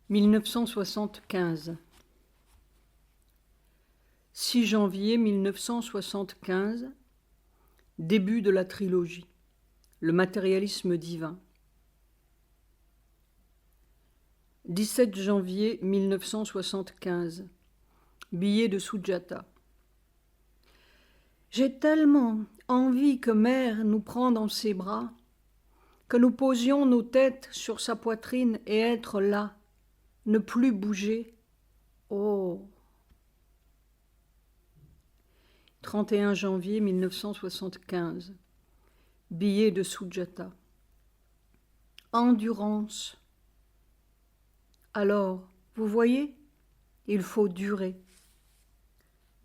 1975. 6 janvier 1975, début de la trilogie, le matérialisme divin. 17 janvier 1975, billet de Sujata. J'ai tellement envie que mère nous prend dans ses bras, que nous posions nos têtes sur sa poitrine et être là, ne plus bouger. Oh! 31 janvier 1975, billet de Sujata. Endurance. Alors, vous voyez, il faut durer.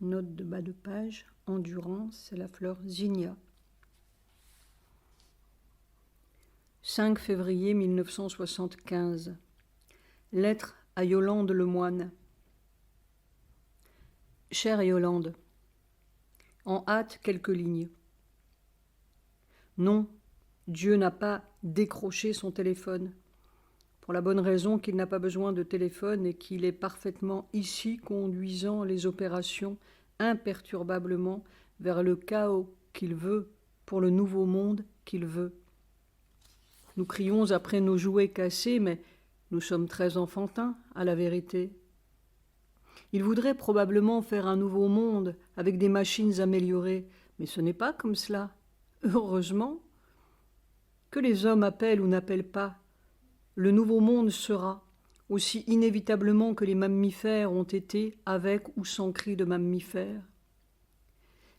Note de bas de page, endurance, c'est la fleur zinnia. 5 février 1975, lettre à Yolande Lemoine. Chère Yolande, en hâte quelques lignes. Non, Dieu n'a pas décroché son téléphone, pour la bonne raison qu'il n'a pas besoin de téléphone et qu'il est parfaitement ici conduisant les opérations imperturbablement vers le chaos qu'il veut, pour le nouveau monde qu'il veut. Nous crions après nos jouets cassés, mais nous sommes très enfantins, à la vérité. Il voudrait probablement faire un nouveau monde avec des machines améliorées, mais ce n'est pas comme cela. Heureusement. Que les hommes appellent ou n'appellent pas, le nouveau monde sera, aussi inévitablement que les mammifères ont été, avec ou sans cri de mammifères.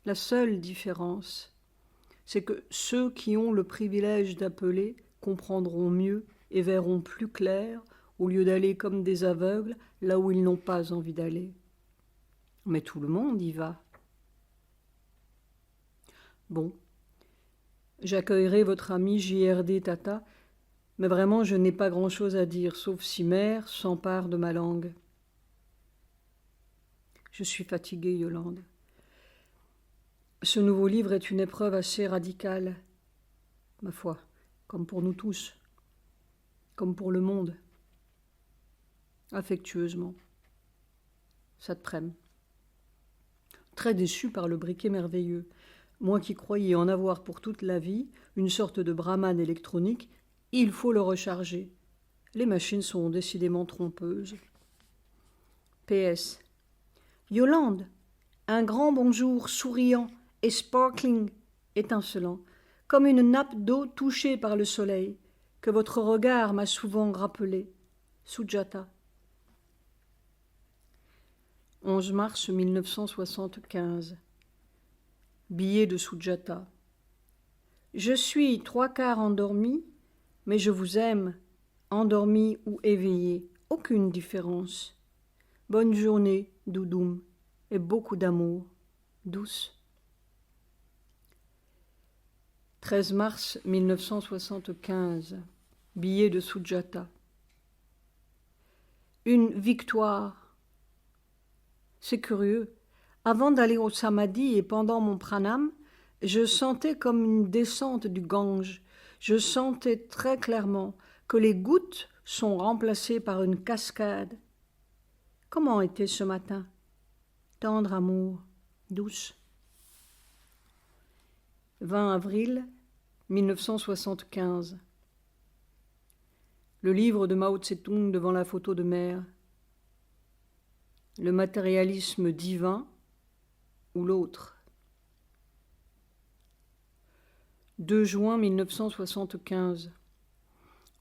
La seule différence, c'est que ceux qui ont le privilège d'appeler comprendront mieux et verront plus clair, au lieu d'aller comme des aveugles là où ils n'ont pas envie d'aller. Mais tout le monde y va. Bon, j'accueillerai votre ami JRD Tata, mais vraiment je n'ai pas grand-chose à dire, sauf si mère s'empare de ma langue. Je suis fatiguée, Yolande. Ce nouveau livre est une épreuve assez radicale, ma foi, comme pour nous tous, comme pour le monde. Affectueusement. Satrem. Très déçu par le briquet merveilleux. Moi qui croyais en avoir pour toute la vie, une sorte de brahman électronique, il faut le recharger. Les machines sont décidément trompeuses. PS. Yolande, un grand bonjour souriant et sparkling, étincelant, comme une nappe d'eau touchée par le soleil, que votre regard m'a souvent rappelé. Sujata. 11 mars 1975. Billet de Sujata. Je suis 3/4 endormi, mais je vous aime, endormi ou éveillé, aucune différence. Bonne journée, Doudoum, et beaucoup d'amour, douce. 13 mars 1975. Billet de Sujata. Une victoire. C'est curieux. Avant d'aller au samadhi et pendant mon pranam, je sentais comme une descente du Gange. Je sentais très clairement que les gouttes sont remplacées par une cascade. Comment était ce matin? Tendre amour, douce. 20 avril 1975. Le livre de Mao Tse-tung devant la photo de mère. Le matérialisme divin ou l'autre. 2 juin 1975.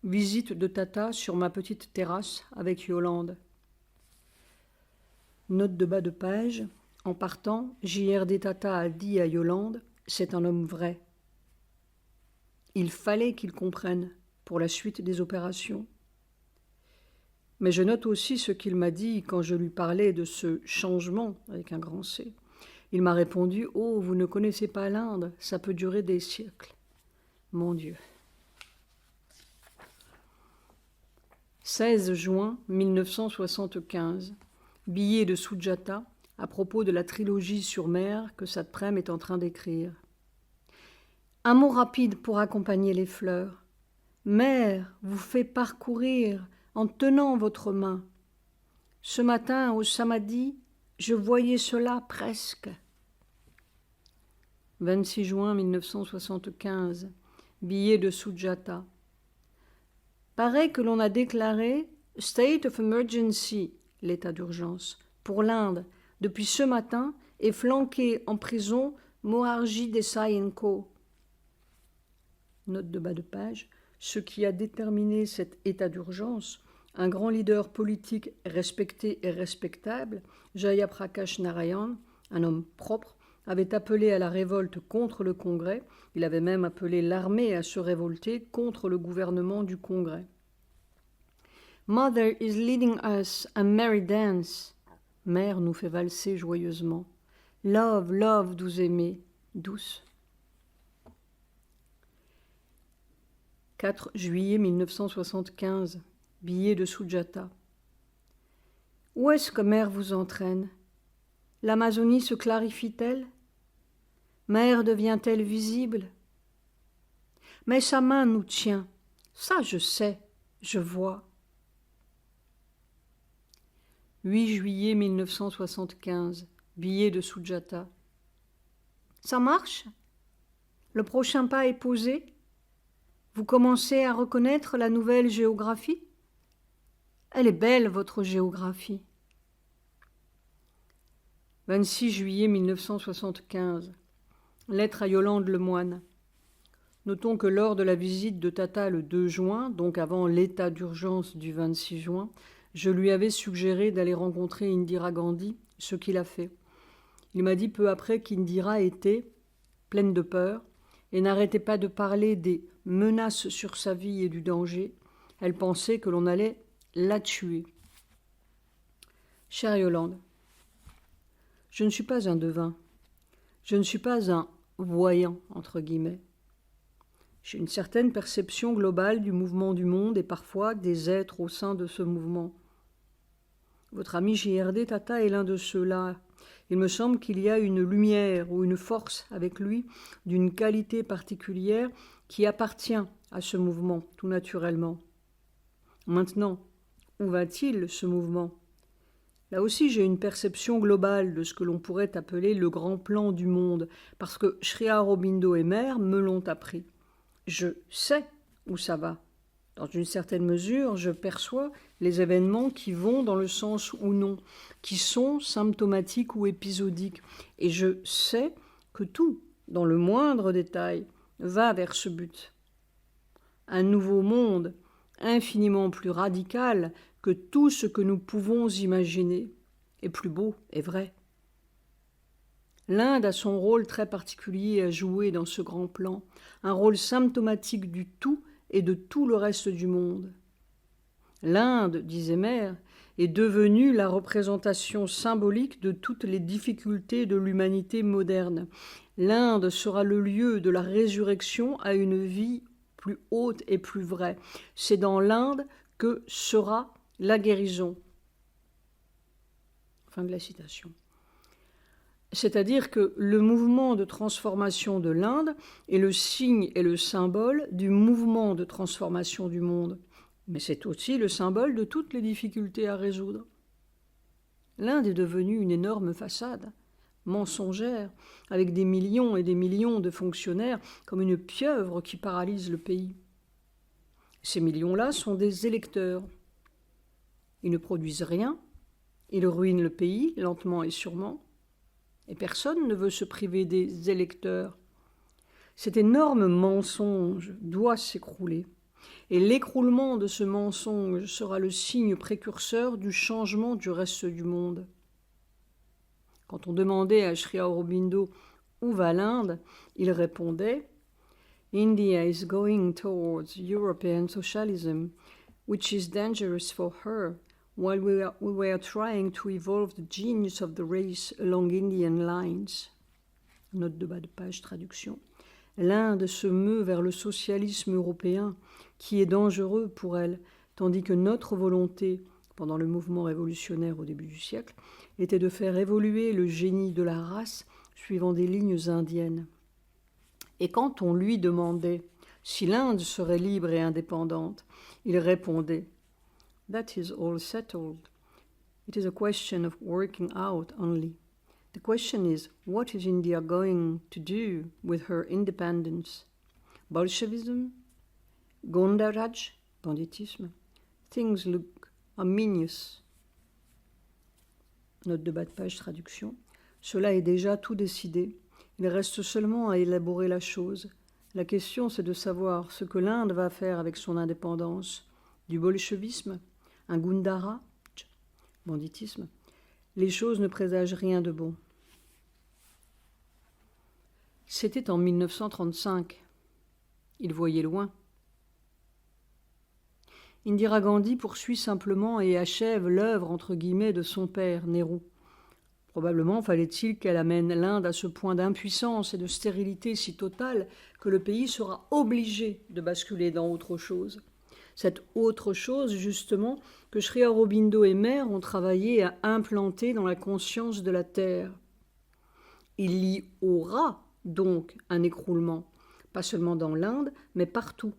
Visite de Tata sur ma petite terrasse avec Yolande. Note de bas de page. En partant, JRD Tata a dit à Yolande, c'est un homme vrai. Il fallait qu'il comprenne pour la suite des opérations. Mais je note aussi ce qu'il m'a dit quand je lui parlais de ce changement, avec un grand C. Il m'a répondu « Oh, vous ne connaissez pas l'Inde, ça peut durer des siècles. » Mon Dieu. 16 juin 1975. Billet de Sujata à propos de la trilogie sur mer que Satrem est en train d'écrire. Un mot rapide pour accompagner les fleurs. Mère vous fait parcourir en tenant votre main. Ce matin, au Samadhi, je voyais cela presque. 26 juin 1975, billet de Sujata. Paraît que l'on a déclaré « State of Emergency », l'état d'urgence, pour l'Inde, depuis ce matin, et flanqué en prison Moharji Desai & Co. Note de bas de page. Ce qui a déterminé cet état d'urgence, un grand leader politique respecté et respectable, Jayaprakash Narayan, un homme propre, avait appelé à la révolte contre le Congrès. Il avait même appelé l'armée à se révolter contre le gouvernement du Congrès. Mother is leading us a merry dance. Mère nous fait valser joyeusement. Love, love, doux aimé, douce. 4 juillet 1975, billet de Sujata. Où est-ce que mère vous entraîne? L'Amazonie se clarifie-t-elle? Mère devient-elle visible? Mais sa main nous tient, ça je sais, je vois. 8 juillet 1975, billet de Sujata. Ça marche? Le prochain pas est posé? Vous commencez à reconnaître la nouvelle géographie? Elle est belle, votre géographie. 26 juillet 1975. Lettre à Yolande Lemoine. Notons que lors de la visite de Tata le 2 juin, donc avant l'état d'urgence du 26 juin, je lui avais suggéré d'aller rencontrer Indira Gandhi, ce qu'il a fait. Il m'a dit peu après qu'Indira était pleine de peur et n'arrêtait pas de parler des menaces sur sa vie et du danger. Elle pensait que l'on allait la tuer. Chère Yolande, je ne suis pas un devin. Je ne suis pas un voyant, entre guillemets. J'ai une certaine perception globale du mouvement du monde et parfois des êtres au sein de ce mouvement. Votre ami JRD Tata est l'un de ceux-là. Il me semble qu'il y a une lumière ou une force avec lui d'une qualité particulière qui appartient à ce mouvement, tout naturellement. Maintenant, où va-t-il, ce mouvement? Là aussi, j'ai une perception globale de ce que l'on pourrait appeler le grand plan du monde, parce que Sri Aurobindo et Mère me l'ont appris. Je sais où ça va. Dans une certaine mesure, je perçois les événements qui vont dans le sens ou non, qui sont symptomatiques ou épisodiques. Et je sais que tout, dans le moindre détail, va vers ce but. Un nouveau monde, infiniment plus radical que tout ce que nous pouvons imaginer, et plus beau et vrai. L'Inde a son rôle très particulier à jouer dans ce grand plan, un rôle symptomatique du tout et de tout le reste du monde. L'Inde, disait Mère, est devenue la représentation symbolique de toutes les difficultés de l'humanité moderne. L'Inde sera le lieu de la résurrection à une vie plus haute et plus vraie. C'est dans l'Inde que sera la guérison. Fin de la citation. C'est-à-dire que le mouvement de transformation de l'Inde est le signe et le symbole du mouvement de transformation du monde. Mais c'est aussi le symbole de toutes les difficultés à résoudre. L'Inde est devenue une énorme façade, mensongère, avec des millions et des millions de fonctionnaires comme une pieuvre qui paralyse le pays. Ces millions-là sont des électeurs. Ils ne produisent rien, ils ruinent le pays, lentement et sûrement, et personne ne veut se priver des électeurs. Cet énorme mensonge doit s'écrouler, et l'écroulement de ce mensonge sera le signe précurseur du changement du reste du monde. Quand on demandait à Sri Aurobindo où va l'Inde, il répondait « India is going towards European socialism, which is dangerous for her, while we were trying to evolve the genius of the race along Indian lines. » Note de bas de page, traduction. L'Inde se meut vers le socialisme européen, qui est dangereux pour elle, tandis que notre volonté, pendant le mouvement révolutionnaire au début du siècle, était de faire évoluer le génie de la race suivant des lignes indiennes. Et quand on lui demandait si l'Inde serait libre et indépendante, il répondait « That is all settled. It is a question of working out only. The question is, what is India going to do with her independence? Bolshevism? Gondaraj? Banditisme? Things look ominous. Note de bas de page, traduction. Cela est déjà tout décidé. Il reste seulement à élaborer la chose. La question, c'est de savoir ce que l'Inde va faire avec son indépendance. Du bolchevisme? Un Gundara? Banditisme? Les choses ne présagent rien de bon. C'était en 1935. Il voyait loin. Indira Gandhi poursuit simplement et achève l'œuvre entre guillemets de son père, Nehru. Probablement fallait-il qu'elle amène l'Inde à ce point d'impuissance et de stérilité si totale que le pays sera obligé de basculer dans autre chose. Cette autre chose, justement, que Sri Aurobindo et Mère ont travaillé à implanter dans la conscience de la Terre. Il y aura donc un écroulement, pas seulement dans l'Inde, mais partout,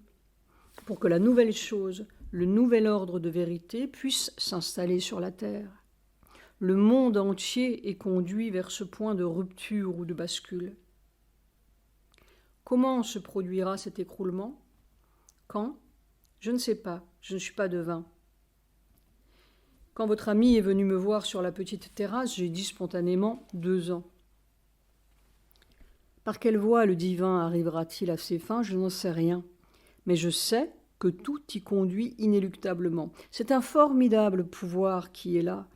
pour que la nouvelle chose, le nouvel ordre de vérité puisse s'installer sur la Terre. Le monde entier est conduit vers ce point de rupture ou de bascule. Comment se produira cet écroulement? Quand? Je ne sais pas, je ne suis pas devin. Quand votre ami est venu me voir sur la petite terrasse, j'ai dit spontanément 2 ans. Par quelle voie le divin arrivera-t-il à ses fins? Je n'en sais rien. Mais je sais que tout y conduit inéluctablement. C'est un formidable pouvoir qui est là.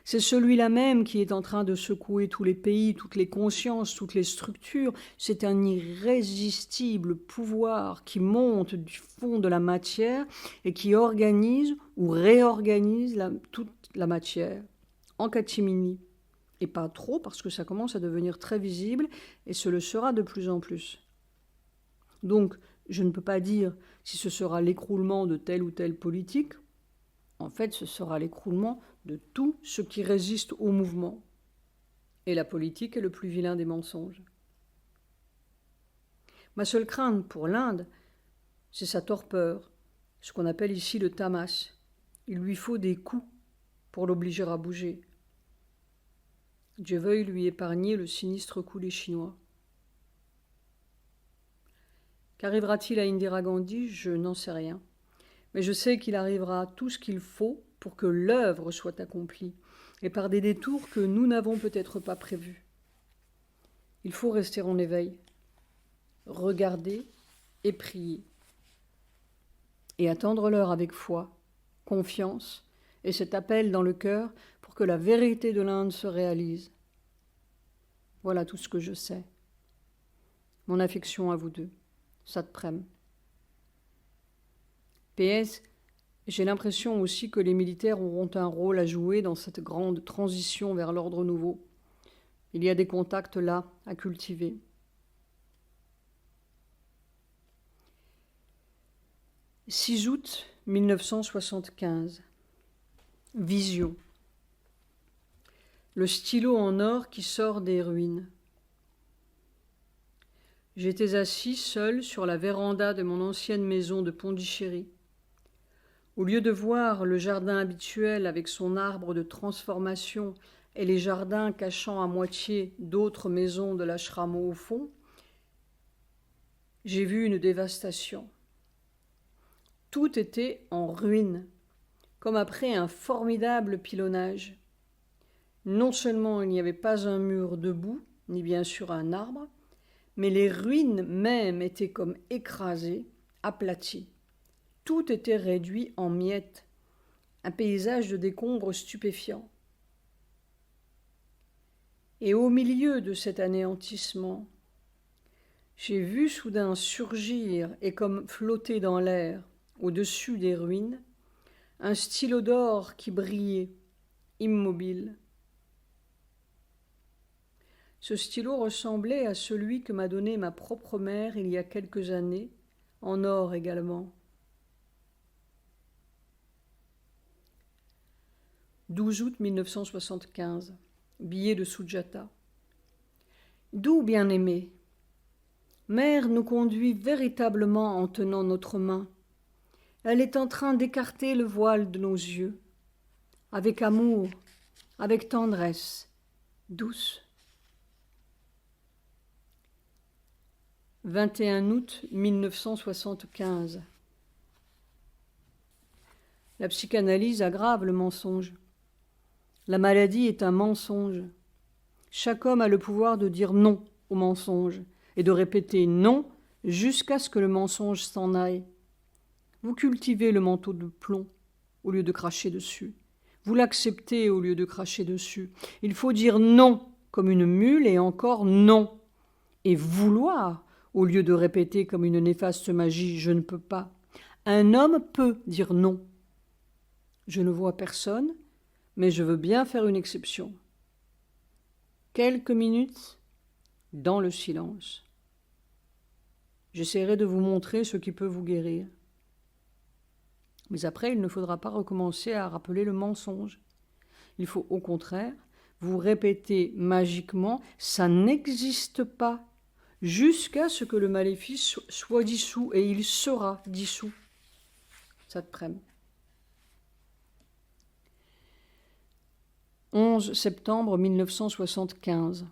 C'est celui-là même qui est en train de secouer tous les pays, toutes les consciences, toutes les structures. C'est un irrésistible pouvoir qui monte du fond de la matière et qui organise ou réorganise toute la matière en catimini. Et pas trop, parce que ça commence à devenir très visible, et ce le sera de plus en plus. Donc, je ne peux pas dire si ce sera l'écroulement de telle ou telle politique. En fait, ce sera l'écroulement de tout ce qui résiste au mouvement. Et la politique est le plus vilain des mensonges. Ma seule crainte pour l'Inde, c'est sa torpeur, ce qu'on appelle ici le tamas. Il lui faut des coups pour l'obliger à bouger. Dieu veuille lui épargner le sinistre coup des Chinois. Qu'arrivera-t-il à Indira Gandhi? Je n'en sais rien. Mais je sais qu'il arrivera tout ce qu'il faut pour que l'œuvre soit accomplie, et par des détours que nous n'avons peut-être pas prévus. Il faut rester en éveil, regarder et prier, et attendre l'heure avec foi, confiance, et cet appel dans le cœur pour que la vérité de l'Inde se réalise. Voilà tout ce que je sais. Mon affection à vous deux. Satprem. PS, j'ai l'impression aussi que les militaires auront un rôle à jouer dans cette grande transition vers l'ordre nouveau. Il y a des contacts là à cultiver. « 6 août 1975. Vision. Le stylo en or qui sort des ruines. J'étais assis seul sur la véranda de mon ancienne maison de Pondichéry. Au lieu de voir le jardin habituel avec son arbre de transformation et les jardins cachant à moitié d'autres maisons de l'ashram au fond, j'ai vu une dévastation. Tout était en ruine, comme après un formidable pilonnage. Non seulement il n'y avait pas un mur debout, ni bien sûr un arbre, mais les ruines même étaient comme écrasées, aplaties. Tout était réduit en miettes, un paysage de décombres stupéfiant. Et au milieu de cet anéantissement, j'ai vu soudain surgir et comme flotter dans l'air, au-dessus des ruines, un stylo d'or qui brillait, immobile. Ce stylo ressemblait à celui que m'a donné ma propre mère il y a quelques années, en or également. 12 août 1975. Billet de Sujata. D'où, bien-aimé, Mère nous conduit véritablement en tenant notre main. Elle est en train d'écarter le voile de nos yeux, avec amour, avec tendresse, douce. 21 août 1975. La psychanalyse aggrave le mensonge. La maladie est un mensonge. Chaque homme a le pouvoir de dire non au mensonge et de répéter non jusqu'à ce que le mensonge s'en aille. Vous cultivez le manteau de plomb au lieu de cracher dessus. Vous l'acceptez au lieu de cracher dessus. Il faut dire non comme une mule et encore non. Et vouloir au lieu de répéter comme une néfaste magie « je ne peux pas ». Un homme peut dire non. Je ne vois personne, mais je veux bien faire une exception. Quelques minutes dans le silence. J'essaierai de vous montrer ce qui peut vous guérir. Mais après, il ne faudra pas recommencer à rappeler le mensonge. Il faut au contraire vous répéter magiquement « ça n'existe pas » jusqu'à ce que le maléfice soit dissous, et il sera dissous. Cet après-midi. 11 septembre 1975.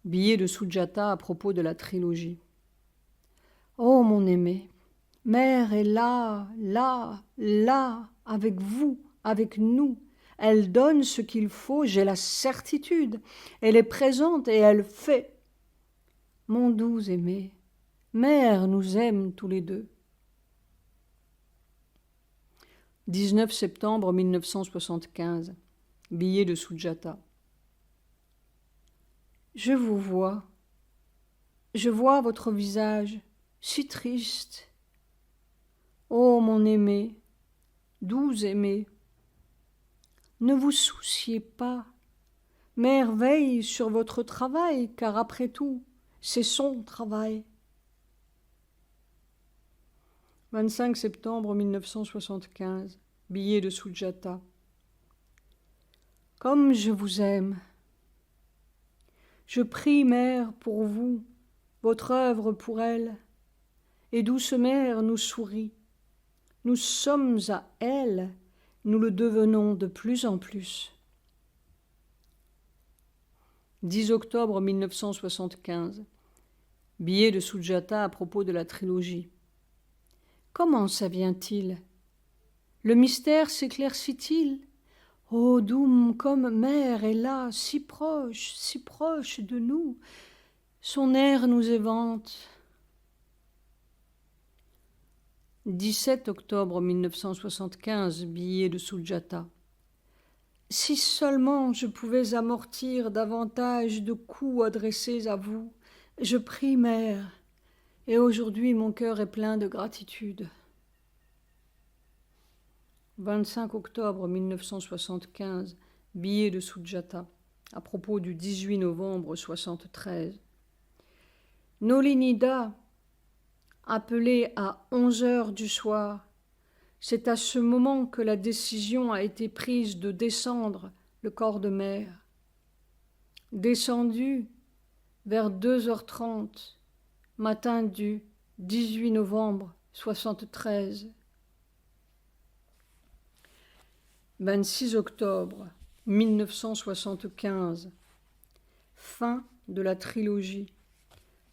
Billet de Sujata à propos de la trilogie. Oh mon aimé, Mère est là, là, là, avec vous, avec nous. Elle donne ce qu'il faut, j'ai la certitude. Elle est présente et elle fait. Mon doux aimé, Mère nous aime tous les deux. 19 septembre 1975. Billet de Sujata. Je vous vois. Je vois votre visage si triste. Ô mon aimé, doux aimé, ne vous souciez pas. Mère veille sur votre travail, car après tout, c'est son travail. 25 septembre 1975. Billet de Sujata. Comme je vous aime. Je prie, Mère, pour vous, votre œuvre pour elle, et douce Mère nous sourit. Nous sommes à elle, nous le devenons de plus en plus. 10 octobre 1975. Billet de Sujata à propos de la trilogie. Comment ça vient-il? Le mystère s'éclaircit-il? Oh, Doum, comme Mère est là, si proche de nous. Son air nous évente. 17 octobre 1975, billet de Sujata. Si seulement je pouvais amortir davantage de coups adressés à vous, je prie, Mère, et aujourd'hui mon cœur est plein de gratitude. 25 octobre 1975, billet de Sujata, à propos du 18 novembre 73. Nolinida, appelée à 11 heures du soir, c'est à ce moment que la décision a été prise de descendre le corps de Mère. Descendu vers 2h30, matin du 18 novembre 73. 26 octobre 1975. Fin de la trilogie.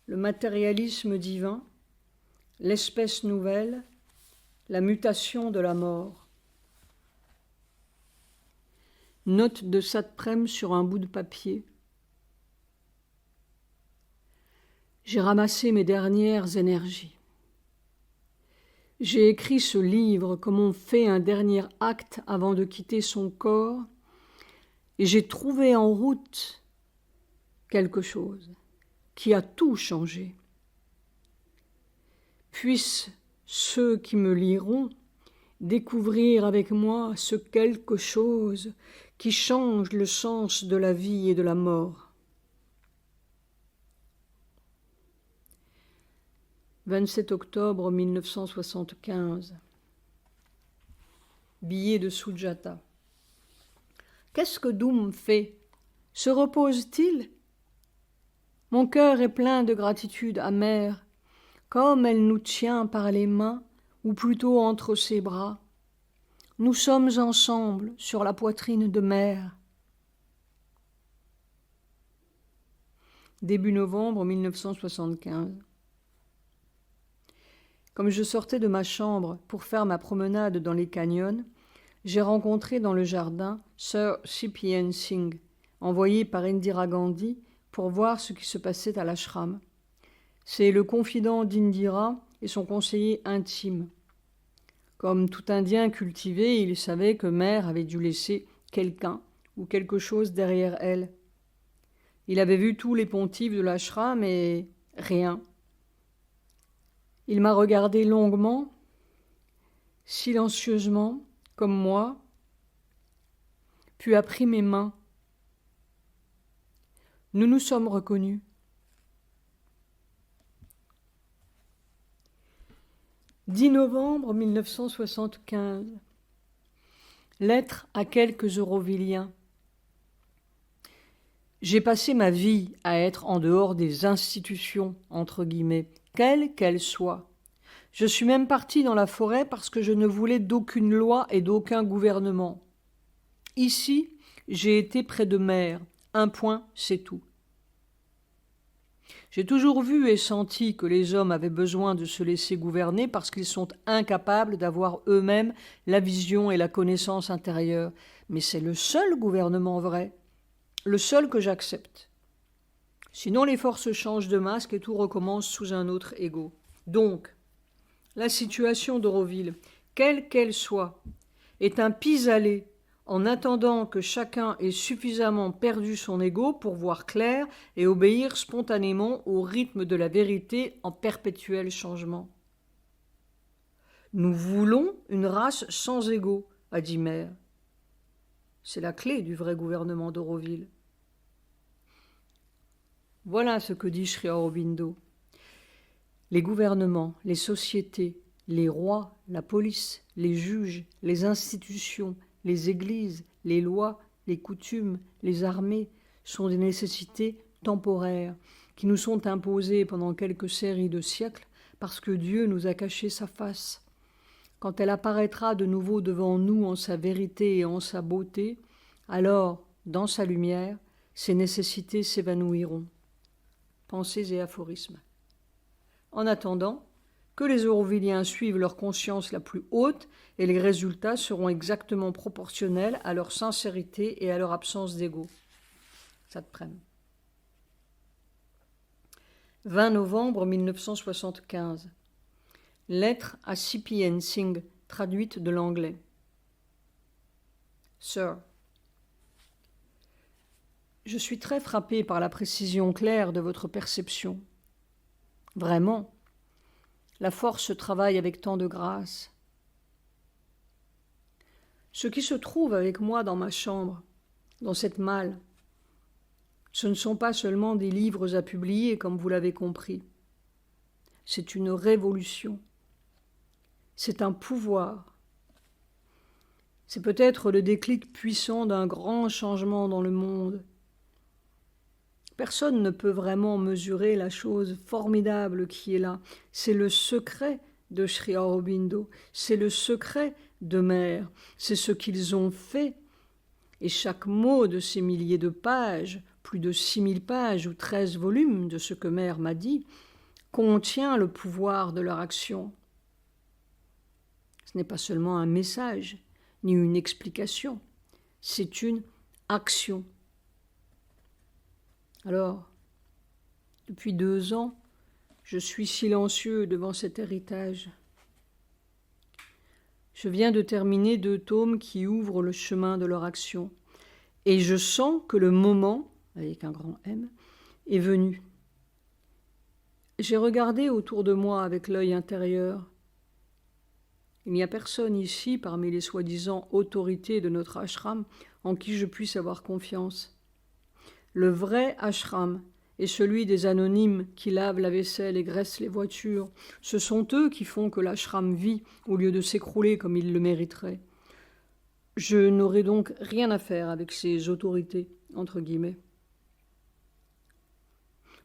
Le matérialisme divin, l'espèce nouvelle, la mutation de la mort. Note de Satprem sur un bout de papier. J'ai ramassé mes dernières énergies. J'ai écrit ce livre comme on fait un dernier acte avant de quitter son corps, et j'ai trouvé en route quelque chose qui a tout changé. Puissent ceux qui me liront découvrir avec moi ce quelque chose qui change le sens de la vie et de la mort. 27 octobre 1975. Billet de Sujata. Qu'est-ce que Doum fait? Se repose-t-il? Mon cœur est plein de gratitude amère, comme elle nous tient par les mains ou plutôt entre ses bras. Nous sommes ensemble sur la poitrine de mère. Début novembre 1975. Comme je sortais de ma chambre pour faire ma promenade dans les canyons, j'ai rencontré dans le jardin Sir C.P.N. Singh, envoyé par Indira Gandhi pour voir ce qui se passait à l'ashram. C'est le confident d'Indira et son conseiller intime. Comme tout Indien cultivé, il savait que mère avait dû laisser quelqu'un ou quelque chose derrière elle. Il avait vu tous les pontifes de l'ashram et rien. Il m'a regardé longuement, silencieusement, comme moi, puis a pris mes mains. Nous nous sommes reconnus. « 10 novembre 1975. Lettre à quelques Auroviliens. J'ai passé ma vie à être en dehors des institutions, entre guillemets, quelles qu'elles soient. Je suis même partie dans la forêt parce que je ne voulais d'aucune loi et d'aucun gouvernement. Ici, j'ai été près de mère. Un point, c'est tout. J'ai toujours vu et senti que les hommes avaient besoin de se laisser gouverner parce qu'ils sont incapables d'avoir eux-mêmes la vision et la connaissance intérieure. Mais c'est le seul gouvernement vrai, le seul que j'accepte. Sinon, les forces changent de masque et tout recommence sous un autre ego. Donc, la situation d'Auroville, quelle qu'elle soit, est un pis-aller en attendant que chacun ait suffisamment perdu son ego pour voir clair et obéir spontanément au rythme de la vérité en perpétuel changement. Nous voulons une race sans ego, a dit Mère. C'est la clé du vrai gouvernement d'Auroville. Voilà ce que dit Sri Aurobindo. Les gouvernements, les sociétés, les rois, la police, les juges, les institutions, les églises, les lois, les coutumes, les armées sont des nécessités temporaires qui nous sont imposées pendant quelques séries de siècles parce que Dieu nous a caché sa face. Quand elle apparaîtra de nouveau devant nous en sa vérité et en sa beauté, alors, dans sa lumière, ces nécessités s'évanouiront. Pensées et aphorismes. En attendant, que les Auroviliens suivent leur conscience la plus haute et les résultats seront exactement proportionnels à leur sincérité et à leur absence d'ego. Ça te prenne. 20 novembre 1975. Lettre à C.P.N. Singh, traduite de l'anglais. Sir, je suis très frappé par la précision claire de votre perception. Vraiment, la force travaille avec tant de grâce. Ce qui se trouve avec moi dans ma chambre, dans cette malle, ce ne sont pas seulement des livres à publier, comme vous l'avez compris. C'est une révolution. C'est un pouvoir. C'est peut-être le déclic puissant d'un grand changement dans le monde. Personne ne peut vraiment mesurer la chose formidable qui est là. C'est le secret de Sri Aurobindo, c'est le secret de Mère, c'est ce qu'ils ont fait. Et chaque mot de ces milliers de pages, plus de 6000 pages ou 13 volumes de ce que Mère m'a dit, contient le pouvoir de leur action. Ce n'est pas seulement un message, ni une explication, c'est une action. Alors, depuis 2 ans, je suis silencieux devant cet héritage. Je viens de terminer 2 tomes qui ouvrent le chemin de leur action. Et je sens que le moment, avec un grand M, est venu. J'ai regardé autour de moi avec l'œil intérieur. Il n'y a personne ici, parmi les soi-disant autorités de notre ashram, en qui je puisse avoir confiance. Le vrai ashram est celui des anonymes qui lavent la vaisselle et graissent les voitures. Ce sont eux qui font que l'ashram vit au lieu de s'écrouler comme il le mériterait. Je n'aurai donc rien à faire avec ces autorités, entre guillemets.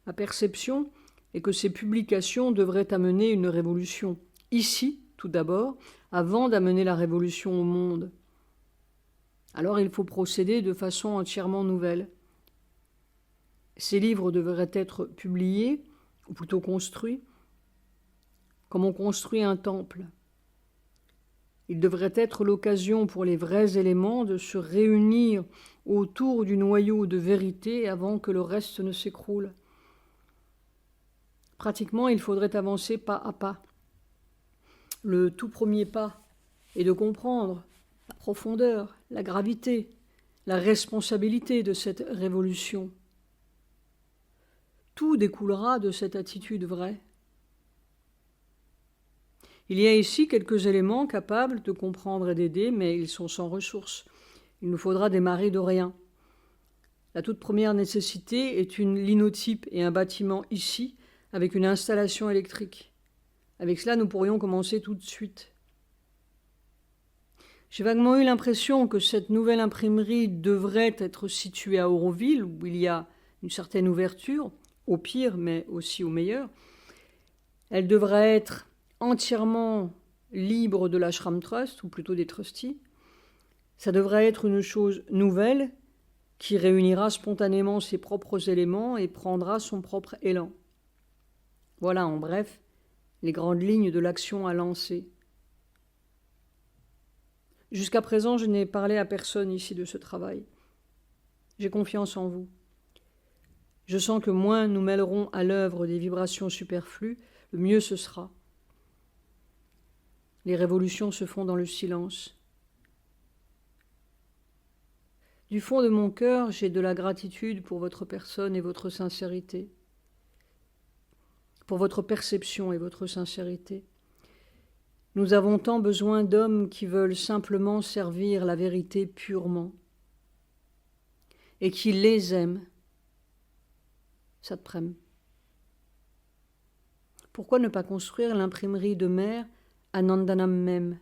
Ma perception est que ces publications devraient amener une révolution, ici tout d'abord, avant d'amener la révolution au monde. Alors il faut procéder de façon entièrement nouvelle. Ces livres devraient être publiés, ou plutôt construits, comme on construit un temple. Il devrait être l'occasion pour les vrais éléments de se réunir autour du noyau de vérité avant que le reste ne s'écroule. Pratiquement, il faudrait avancer pas à pas. Le tout premier pas est de comprendre la profondeur, la gravité, la responsabilité de cette révolution. Tout découlera de cette attitude vraie. Il y a ici quelques éléments capables de comprendre et d'aider, mais ils sont sans ressources. Il nous faudra démarrer de rien. La toute première nécessité est une linotype et un bâtiment ici, avec une installation électrique. Avec cela, nous pourrions commencer tout de suite. J'ai vaguement eu l'impression que cette nouvelle imprimerie devrait être située à Auroville, où il y a une certaine ouverture, au pire, mais aussi au meilleur. Elle devrait être entièrement libre de l'Ashram Trust, ou plutôt des trustees. Ça devrait être une chose nouvelle qui réunira spontanément ses propres éléments et prendra son propre élan. Voilà, en bref, les grandes lignes de l'action à lancer. Jusqu'à présent, je n'ai parlé à personne ici de ce travail. J'ai confiance en vous. Je sens que moins nous mêlerons à l'œuvre des vibrations superflues, le mieux ce sera. Les révolutions se font dans le silence. Du fond de mon cœur, j'ai de la gratitude pour votre personne et votre sincérité, pour votre perception et votre sincérité. Nous avons tant besoin d'hommes qui veulent simplement servir la vérité purement et qui les aiment. Satprem. Pourquoi ne pas construire l'imprimerie de mer à Nandanam même?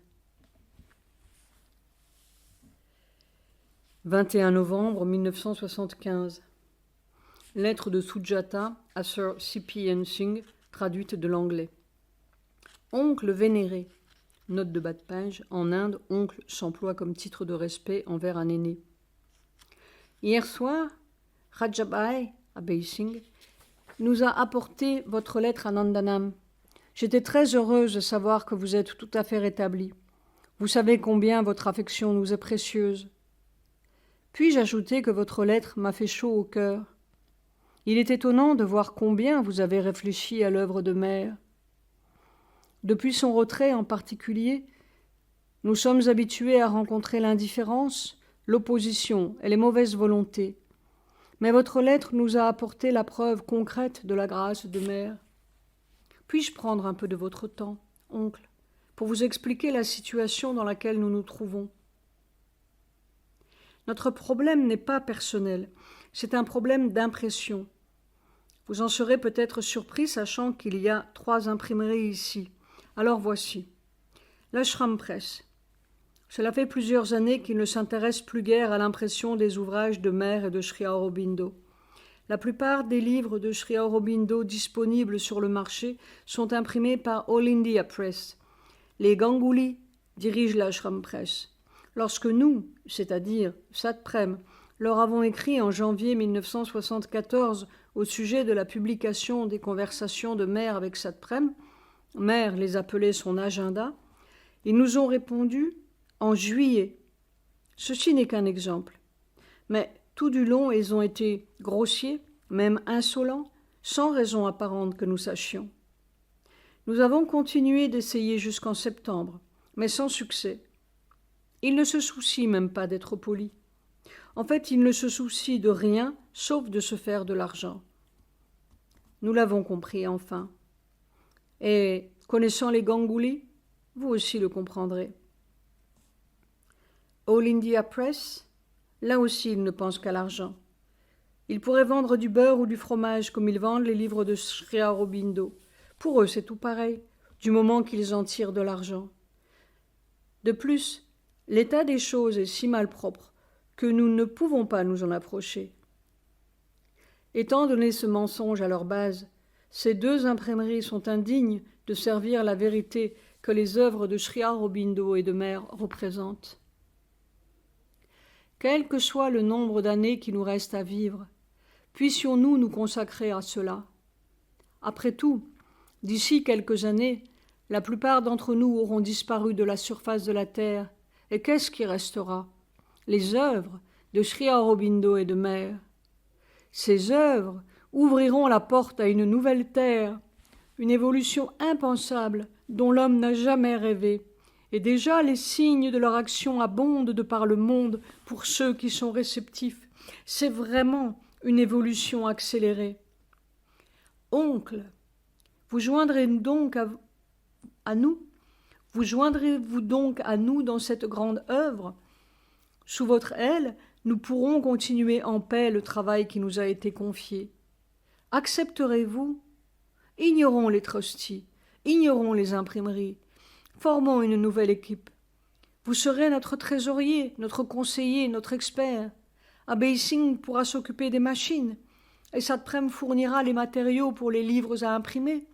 21 novembre 1975. Lettre de Sujata à Sir C.P. Singh, traduite de l'anglais. Oncle vénéré. Note de bas de page. En Inde, oncle s'emploie comme titre de respect envers un aîné. Hier soir, Rajabhai, Abhay Singh, nous a apporté votre lettre à Nandanam. J'étais très heureuse de savoir que vous êtes tout à fait rétabli. Vous savez combien votre affection nous est précieuse. Puis-je ajouter que votre lettre m'a fait chaud au cœur. Il est étonnant de voir combien vous avez réfléchi à l'œuvre de mère. Depuis son retrait en particulier, nous sommes habitués à rencontrer l'indifférence, l'opposition et les mauvaises volontés. Mais votre lettre nous a apporté la preuve concrète de la grâce de mère. Puis-je prendre un peu de votre temps, oncle, pour vous expliquer la situation dans laquelle nous nous trouvons? Notre problème n'est pas personnel, c'est un problème d'impression. Vous en serez peut-être surpris, sachant qu'il y a 3 imprimeries ici. Alors voici. L'Ashram Press. Cela fait plusieurs années qu'il ne s'intéresse plus guère à l'impression des ouvrages de mère et de Sri Aurobindo. La plupart des livres de Sri Aurobindo disponibles sur le marché sont imprimés par All India Press. Les Ganguly dirigent l'Ashram Press. Lorsque nous, c'est-à-dire Satprem, leur avons écrit en janvier 1974 au sujet de la publication des conversations de mère avec Satprem, mère les appelait son agenda, ils nous ont répondu en juillet. Ceci n'est qu'un exemple. Mais tout du long, ils ont été grossiers, même insolents, sans raison apparente que nous sachions. Nous avons continué d'essayer jusqu'en septembre, mais sans succès. Ils ne se soucient même pas d'être polis. En fait, ils ne se soucient de rien, sauf de se faire de l'argent. Nous l'avons compris enfin. Et, connaissant les Ganguly, vous aussi le comprendrez. All India Press, là aussi ils ne pensent qu'à l'argent. Ils pourraient vendre du beurre ou du fromage comme ils vendent les livres de Sri Aurobindo. Pour eux, c'est tout pareil, du moment qu'ils en tirent de l'argent. De plus, l'état des choses est si malpropre que nous ne pouvons pas nous en approcher. Étant donné ce mensonge à leur base, ces 2 imprimeries sont indignes de servir la vérité que les œuvres de Sri Aurobindo et de Mère représentent. Quel que soit le nombre d'années qui nous reste à vivre, puissions-nous nous consacrer à cela. Après tout, d'ici quelques années, la plupart d'entre nous auront disparu de la surface de la terre, et qu'est-ce qui restera? Les œuvres de Sri Aurobindo et de Mère. Ces œuvres ouvriront la porte à une nouvelle terre, une évolution impensable dont l'homme n'a jamais rêvé, et déjà les signes de leur action abondent de par le monde pour ceux qui sont réceptifs. C'est vraiment une évolution accélérée. Oncle, vous joindrez-vous donc à nous? Vous joindrez-vous donc à nous dans cette grande œuvre? Sous votre aile, nous pourrons continuer en paix le travail qui nous a été confié. Accepterez-vous? Ignorons les trustees, ignorons les imprimeries, formons une nouvelle équipe. Vous serez notre trésorier, notre conseiller, notre expert. Abhay Singh pourra s'occuper des machines, et Satprem fournira les matériaux pour les livres à imprimer.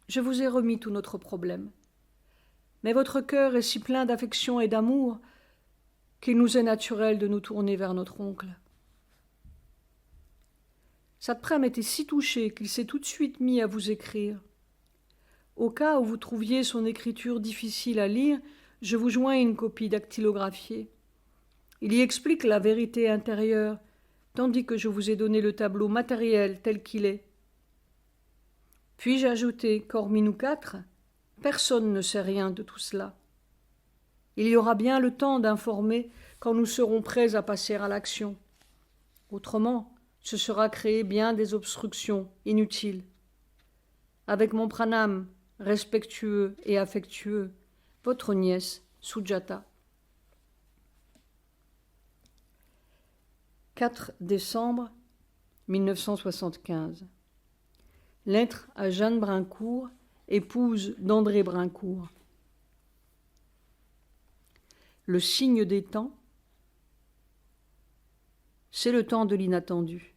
Je vous ai remis tout notre problème. Mais votre cœur est si plein d'affection et d'amour qu'il nous est naturel de nous tourner vers notre oncle. Satprem était si touché qu'il s'est tout de suite mis à vous écrire. Au cas où vous trouviez son écriture difficile à lire, je vous joins une copie dactylographiée. Il y explique la vérité intérieure, tandis que je vous ai donné le tableau matériel tel qu'il est. Puis-je ajouter qu'hormis nous quatre, personne ne sait rien de tout cela. Il y aura bien le temps d'informer quand nous serons prêts à passer à l'action. Autrement, ce sera créer bien des obstructions inutiles. Avec mon pranam respectueux et affectueux, votre nièce Sujata. 4 décembre 1975. Lettre à Jeanne Brincourt, épouse d'André Brincourt. Le signe des temps, c'est le temps de l'inattendu,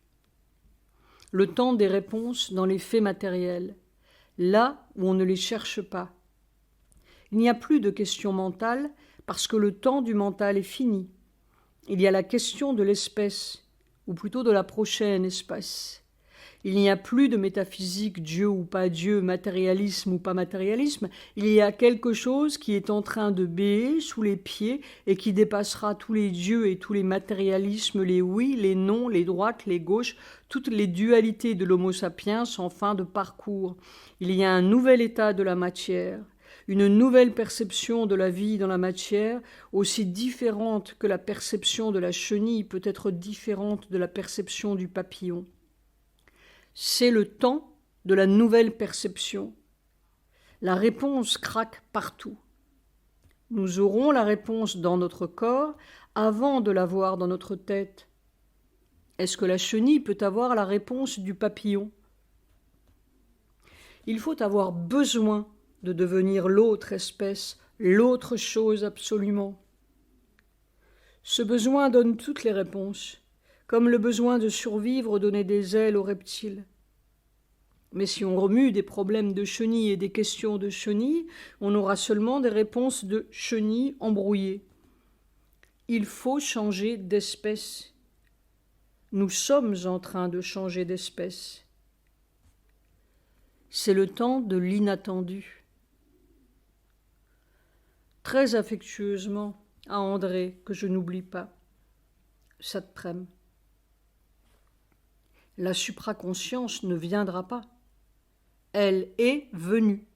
le temps des réponses dans les faits matériels, là où on ne les cherche pas. Il n'y a plus de questions mentales parce que le temps du mental est fini. Il y a la question de l'espèce, ou plutôt de la prochaine espèce. Il n'y a plus de métaphysique, Dieu ou pas Dieu, matérialisme ou pas matérialisme. Il y a quelque chose qui est en train de béer sous les pieds et qui dépassera tous les dieux et tous les matérialismes, les oui, les non, les droites, les gauches, toutes les dualités de l'homo sapiens en fin de parcours. Il y a un nouvel état de la matière, une nouvelle perception de la vie dans la matière, aussi différente que la perception de la chenille peut être différente de la perception du papillon. C'est le temps de la nouvelle perception. La réponse craque partout. Nous aurons la réponse dans notre corps avant de l'avoir dans notre tête. Est-ce que la chenille peut avoir la réponse du papillon? Il faut avoir besoin de devenir l'autre espèce, l'autre chose absolument. Ce besoin donne toutes les réponses, comme le besoin de survivre donnait des ailes aux reptiles. Mais si on remue des problèmes de chenilles et des questions de chenilles, on aura seulement des réponses de chenilles embrouillées. Il faut changer d'espèce. Nous sommes en train de changer d'espèce. C'est le temps de l'inattendu. Très affectueusement à André, que je n'oublie pas. Satprem. La supraconscience ne viendra pas. Elle est venue.